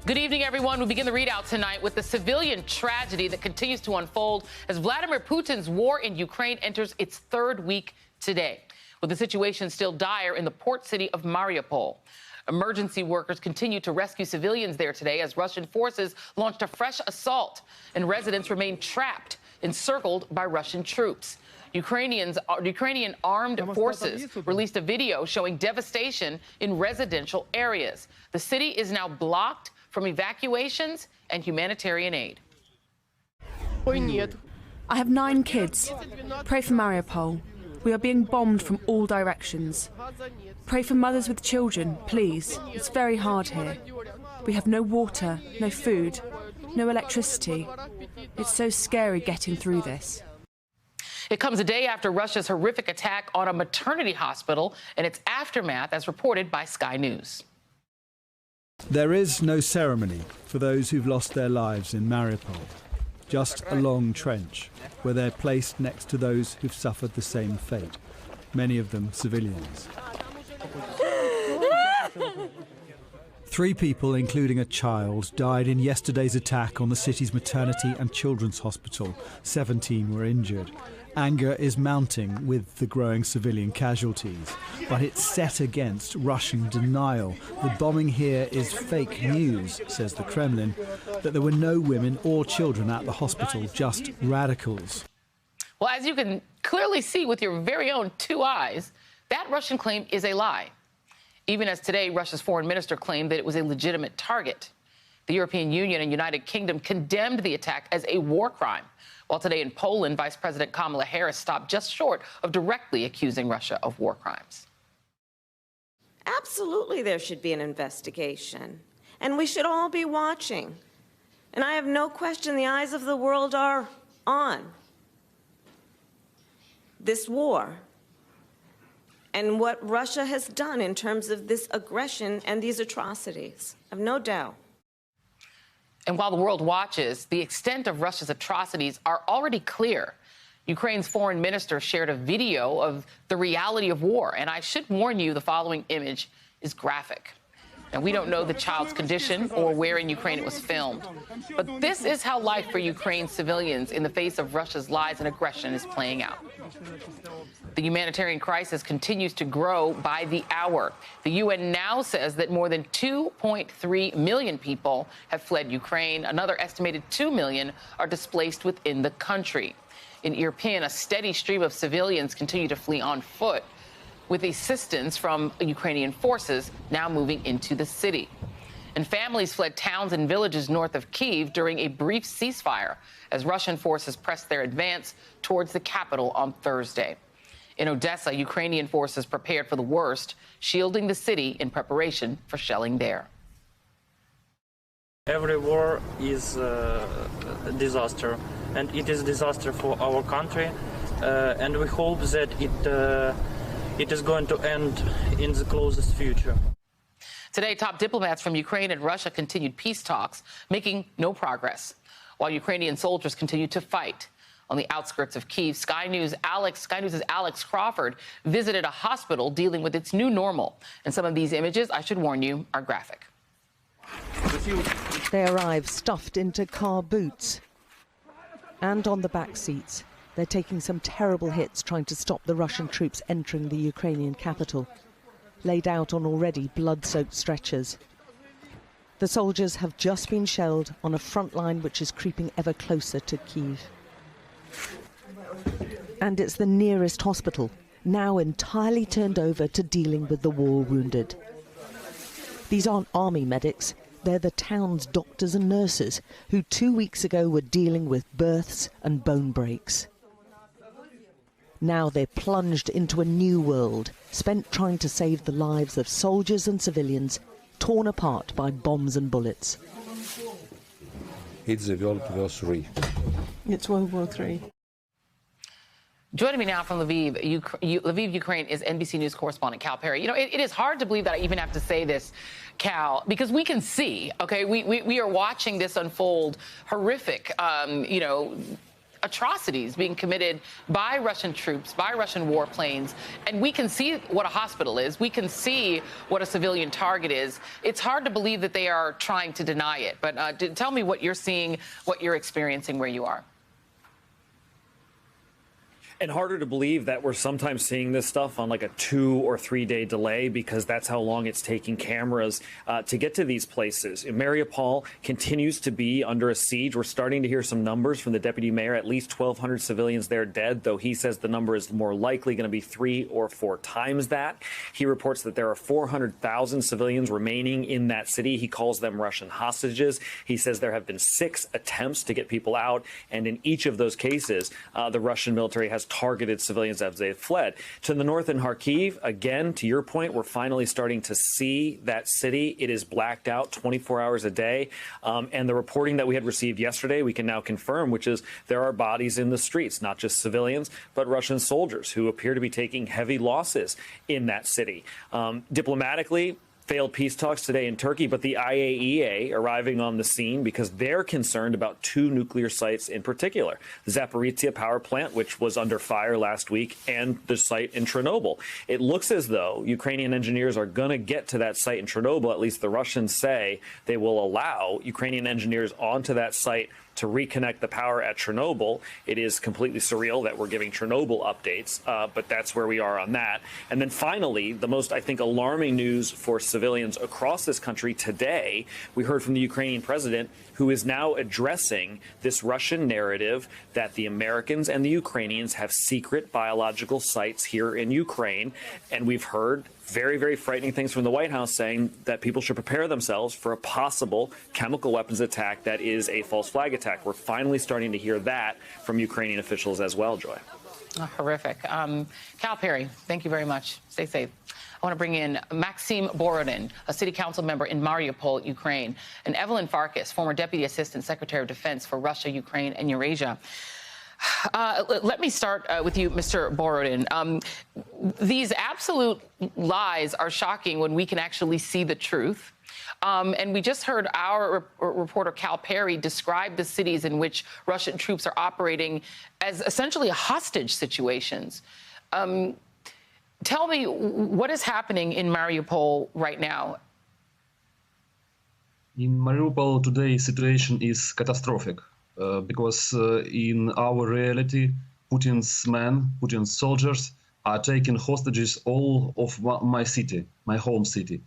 Good evening, everyone. We begin the readout tonight with the civilian tragedy that continues to unfold as Vladimir Putin's war in Ukraine enters its third week today, with the situation still dire in the port city of Mariupol. Emergency workers continue to rescue civilians there today as Russian forces launched a fresh assault, and residents remain trapped, encircled by Russian troops. Ukrainian armed forces released a video showing devastation in residential areas. The city is now blocked from evacuations and humanitarian aid. I have 9 kids. Pray for Mariupol. We are being bombed from all directions. Pray for mothers with children, please. It's very hard here. We have no water, no food, no electricity. It's so scary getting through this. It comes a day after Russia's horrific attack on a maternity hospital and its aftermath, as reported by Sky News. There is no ceremony for those who've lost their lives in Mariupol. Just a long trench where they're placed next to those who've suffered the same fate, many of them civilians. 3 people, including a child, died in yesterday's attack on the city's maternity and children's hospital. 17 were injured. Anger is mounting with the growing civilian casualties, but it's set against Russian denial. The bombing here is fake news, says the Kremlin, that there were no women or children at the hospital, just radicals. Well, as you can clearly see with your very own 2 eyes, that Russian claim is a lie. Even as today, Russia's foreign minister claimed that it was a legitimate target. The European Union and United Kingdom condemned the attack as a war crime. While today in Poland, Vice President Kamala Harris stopped just short of directly accusing Russia of war crimes. Absolutely, there should be an investigation, and we should all be watching. And I have no question the eyes of the world are on this war and what Russia has done in terms of this aggression and these atrocities. I have no doubt. And while the world watches, the extent of Russia's atrocities are already clear. Ukraine's foreign minister shared a video of the reality of war. And I should warn you, the following image is graphic. And we don't know the child's condition or where in Ukraine it was filmed. But this is how life for Ukraine's civilians in the face of Russia's lies and aggression is playing out. The humanitarian crisis continues to grow by the hour. The UN now says that more than 2.3 million people have fled Ukraine. Another estimated 2 million are displaced within the country. In Irpin, a steady stream of civilians continue to flee on foot, with assistance from Ukrainian forces now moving into the city. And families fled towns and villages north of Kyiv during a brief ceasefire as Russian forces pressed their advance towards the capital on Thursday. In Odessa, Ukrainian forces prepared for the worst, shielding the city in preparation for shelling there. Every war is a disaster, and it is a disaster for our country, and we hope that it is going to end in the closest future. Today, top diplomats from Ukraine and Russia continued peace talks, making no progress, while Ukrainian soldiers continue to fight. On the outskirts of Kyiv, Sky News' Alex Crawford visited a hospital dealing with its new normal. And some of these images, I should warn you, are graphic. They arrive stuffed into car boots and on the back seats. They're taking some terrible hits trying to stop the Russian troops entering the Ukrainian capital, laid out on already blood-soaked stretchers. The soldiers have just been shelled on a front line which is creeping ever closer to Kyiv. And it's the nearest hospital, now entirely turned over to dealing with the war wounded. These aren't army medics, they're the town's doctors and nurses who 2 weeks ago were dealing with births and bone breaks. Now they're plunged into a new world, spent trying to save the lives of soldiers and civilians torn apart by bombs and bullets. It's the World War III. It's World War III. Joining me now from Lviv, Ukraine, is NBC News correspondent Cal Perry. You know, it is hard to believe that I even have to say this, Cal, because we can see, okay, we are watching this unfold, horrific, atrocities being committed by Russian troops, by Russian warplanes, and we can see what a hospital is. We can see what a civilian target is. It's hard to believe that they are trying to deny it. But tell me what you're seeing, what you're experiencing where you are. And harder to believe that we're sometimes seeing this stuff on like a 2 or 3 day delay, because that's how long it's taking cameras to get to these places. Mariupol continues to be under a siege. We're starting to hear some numbers from the deputy mayor, at least 1,200 civilians there dead, though he says the number is more likely going to be 3 or 4 times that. He reports that there are 400,000 civilians remaining in that city. He calls them Russian hostages. He says there have been 6 attempts to get people out, and in each of those cases, the Russian military has targeted civilians as they fled. To the north in Kharkiv, again, to your point, we're finally starting to see that city. It is blacked out 24 hours a day. And the reporting that we had received yesterday, we can now confirm, which is there are bodies in the streets, not just civilians, but Russian soldiers who appear to be taking heavy losses in that city. Diplomatically, failed peace talks today in Turkey, but the IAEA arriving on the scene because they're concerned about 2 nuclear sites in particular, the Zaporizhzhia power plant, which was under fire last week, and the site in Chernobyl. It looks as though Ukrainian engineers are going to get to that site in Chernobyl. At least the Russians say they will allow Ukrainian engineers onto that site to reconnect the power at Chernobyl. It is completely surreal that we're giving Chernobyl updates, but that's where we are on that. And then finally, the most, I think, alarming news for civilians across this country today, we heard from the Ukrainian president, who is now addressing this Russian narrative that the Americans and the Ukrainians have secret biological sites here in Ukraine. And we've heard very, very frightening things from the White House saying that people should prepare themselves for a possible chemical weapons attack that is a false flag attack. We're finally starting to hear that from Ukrainian officials as well, Joy. Oh, horrific. Cal Perry, thank you very much. Stay safe. I want to bring in Maxim Borodin, a city council member in Mariupol, Ukraine, and Evelyn Farkas, former Deputy Assistant Secretary of Defense for Russia, Ukraine, and Eurasia. Let me start with you, Mr. Borodin. These absolute lies are shocking when we can actually see the truth. And we just heard our reporter Cal Perry describe the cities in which Russian troops are operating as essentially hostage situations. Tell me, what is happening in Mariupol right now? In Mariupol today, situation is catastrophic. Because in our reality, Putin's men, Putin's soldiers are taking hostages all of my city, my home city.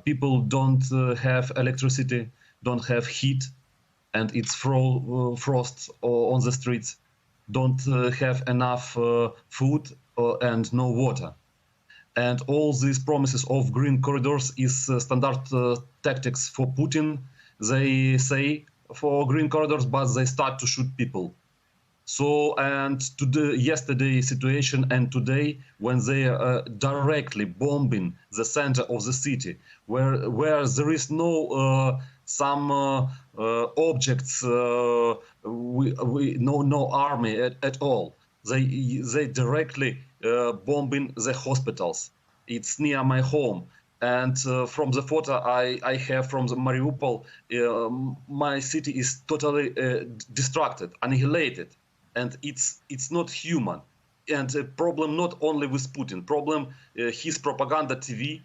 People don't have electricity, don't have heat, and it's frost on the streets, don't have enough food and no water. And all these promises of green corridors is standard tactics for Putin. They say for green corridors, but they start to shoot people. So, and yesterday situation and today, when they are directly bombing the center of the city, where there is no some objects, no army at all. They directly bombing the hospitals. It's near my home. And from the photo I have from the Mariupol, my city is totally distracted, annihilated, and it's not human. And the problem not only with Putin, problem his propaganda TV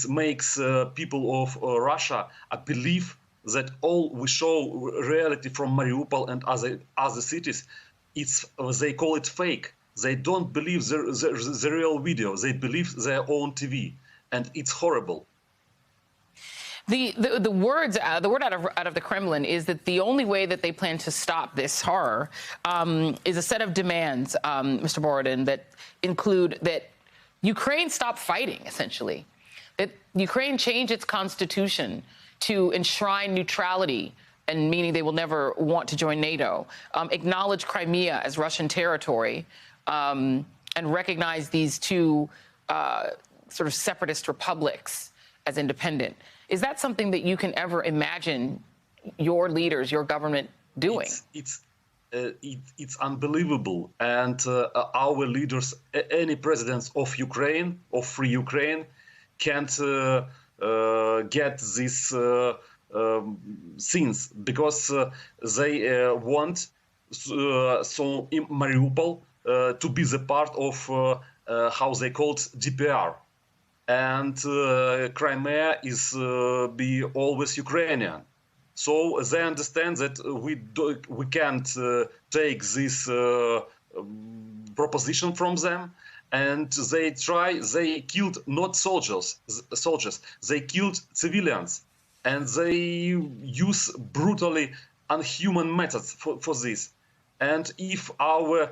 makes people of Russia believe that all we show reality from Mariupol and other cities, they call it fake. They don't believe the real video. They believe their own TV. And it's horrible. The word out of the Kremlin is that the only way that they plan to stop this horror is a set of demands, Mr. Borodin, that include that Ukraine stop fighting, essentially, that Ukraine change its constitution to enshrine neutrality, and meaning they will never want to join NATO, acknowledge Crimea as Russian territory, and recognize these 2 sort of separatist republics as independent. Is that something that you can ever imagine your leaders, your government doing? It's unbelievable. And our leaders, any presidents of Ukraine, of free Ukraine, can't get these scenes because they want so in Mariupol to be the part of how they called DPR. And Crimea is be always Ukrainian. So they understand that we can't take this proposition from them, and they killed not soldiers, they killed civilians, and they use brutally unhuman methods for this. And if our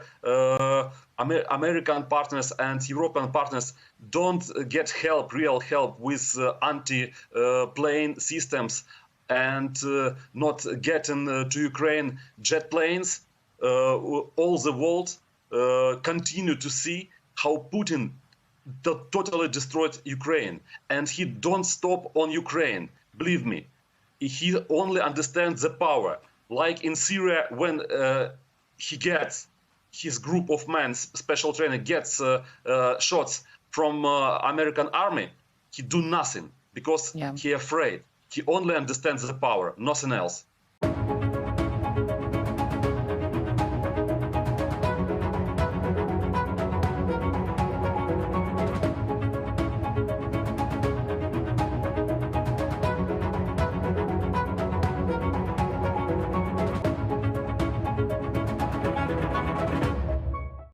American partners and European partners don't get real help with anti-plane systems and not getting to Ukraine jet planes, all the world continue to see how Putin totally destroyed Ukraine. And he don't stop on Ukraine, believe me. He only understands the power. Like in Syria, when he gets his group of men, special trainer, gets shots from American army, he do nothing because he afraid. He only understands the power, nothing else.